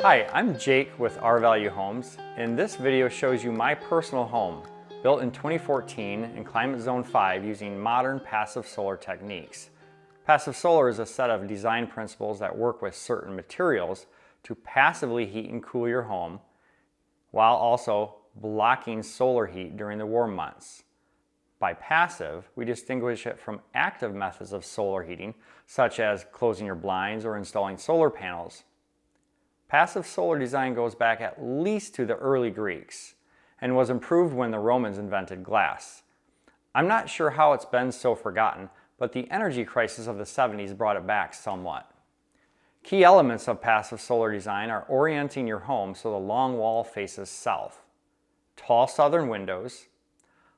Hi, I'm Jake with R-Value Homes, and this video shows you my personal home, built in 2014 in Climate Zone 5 using modern passive solar techniques. Passive solar is a set of design principles that work with certain materials to passively heat and cool your home, while also blocking solar heat during the warm months. By passive, we distinguish it from active methods of solar heating, such as closing your blinds or installing solar panels. Passive solar design goes back at least to the early Greeks and was improved when the Romans invented glass. I'm not sure how it's been so forgotten, but the energy crisis of the 70s brought it back somewhat. Key elements of passive solar design are orienting your home so the long wall faces south, tall southern windows,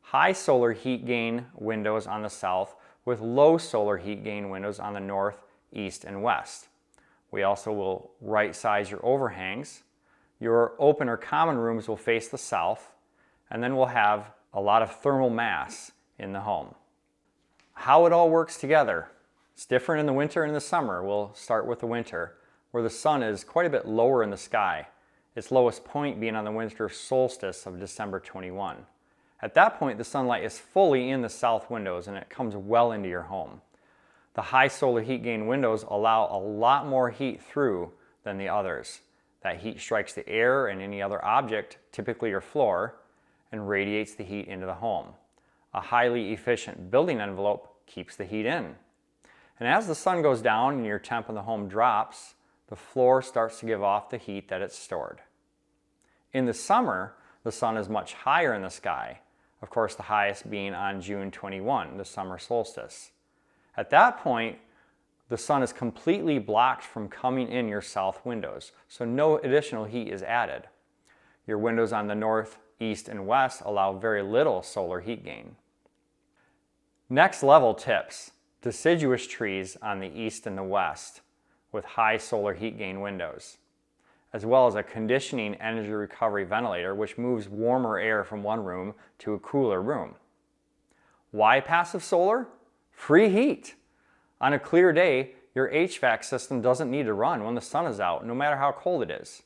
high solar heat gain windows on the south with low solar heat gain windows on the north, east, and west. We also will right size your overhangs. Your open or common rooms will face the south, and then we'll have a lot of thermal mass in the home. How it all works together. It's different in the winter and the summer. We'll start with the winter, where the sun is quite a bit lower in the sky, its lowest point being on the winter solstice of December 21. At that point, the sunlight is fully in the south windows and it comes well into your home. The high solar heat gain windows allow a lot more heat through than the others. That heat strikes the air and any other object, typically your floor, and radiates the heat into the home. A highly efficient building envelope keeps the heat in. And as the sun goes down and your temp in the home drops, the floor starts to give off the heat that it's stored. In the summer, the sun is much higher in the sky. Of course, the highest being on June 21, the summer solstice. At that point, the sun is completely blocked from coming in your south windows, so no additional heat is added. Your windows on the north, east, and west allow very little solar heat gain. Next level tips: deciduous trees on the east and the west with high solar heat gain windows, as well as a conditioning energy recovery ventilator which moves warmer air from one room to a cooler room. Why passive solar? Free heat. On a clear day, your HVAC system doesn't need to run when the sun is out, no matter how cold it is.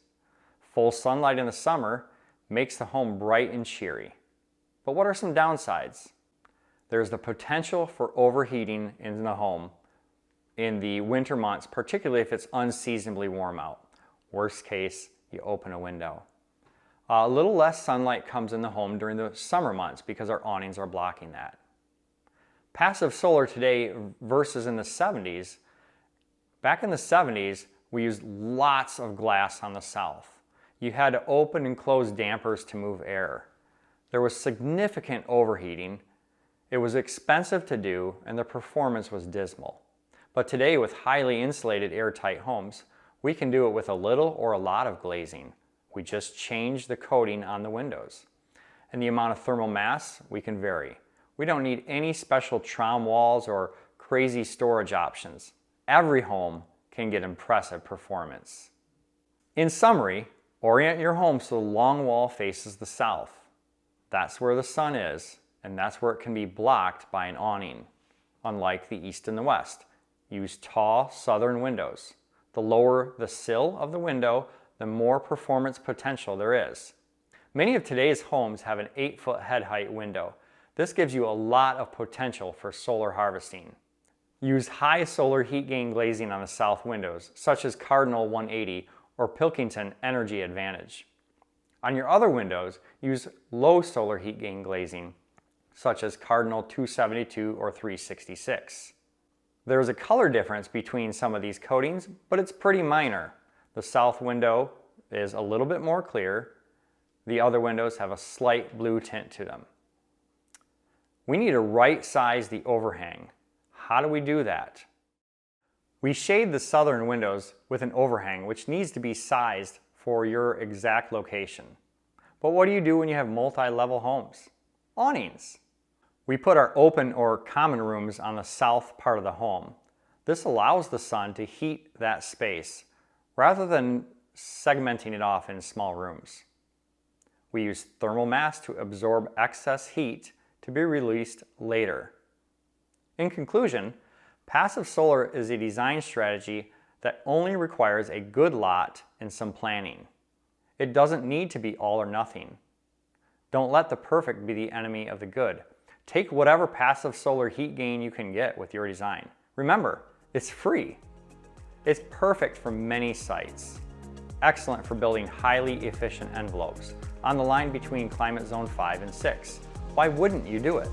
Full sunlight in the summer makes the home bright and cheery. But what are some downsides? There's the potential for overheating in the home in the winter months, particularly if it's unseasonably warm out. Worst case, you open a window. A little less sunlight comes in the home during the summer months because our awnings are blocking that. Passive solar today versus in the 70s. Back in the 70s, we used lots of glass on the south. You had to open and close dampers to move air. There was significant overheating. It was expensive to do, and the performance was dismal. But today, with highly insulated airtight homes, we can do it with a little or a lot of glazing. We just change the coating on the windows. And the amount of thermal mass, we can vary. We don't need any special traum walls or crazy storage options. Every home can get impressive performance. In summary, orient your home so the long wall faces the south. That's where the sun is, and that's where it can be blocked by an awning. Unlike the east and the west, use tall southern windows. The lower the sill of the window, the more performance potential there is. Many of today's homes have an 8-foot head height window. This gives you a lot of potential for solar harvesting. Use high solar heat gain glazing on the south windows, such as Cardinal 180 or Pilkington Energy Advantage. On your other windows, use low solar heat gain glazing, such as Cardinal 272 or 366. There is a color difference between some of these coatings, but it's pretty minor. The south window is a little bit more clear. The other windows have a slight blue tint to them. We need to right size the overhang. How do we do that? We shade the southern windows with an overhang which needs to be sized for your exact location. But what do you do when you have multi-level homes? Awnings. We put our open or common rooms on the south part of the home. This allows the sun to heat that space rather than segmenting it off in small rooms. We use thermal mass to absorb excess heat to be released later. In conclusion, passive solar is a design strategy that only requires a good lot and some planning. It doesn't need to be all or nothing. Don't let the perfect be the enemy of the good. Take whatever passive solar heat gain you can get with your design. Remember, it's free. It's perfect for many sites. Excellent for building highly efficient envelopes on the line between Climate Zone 5 and 6. Why wouldn't you do it?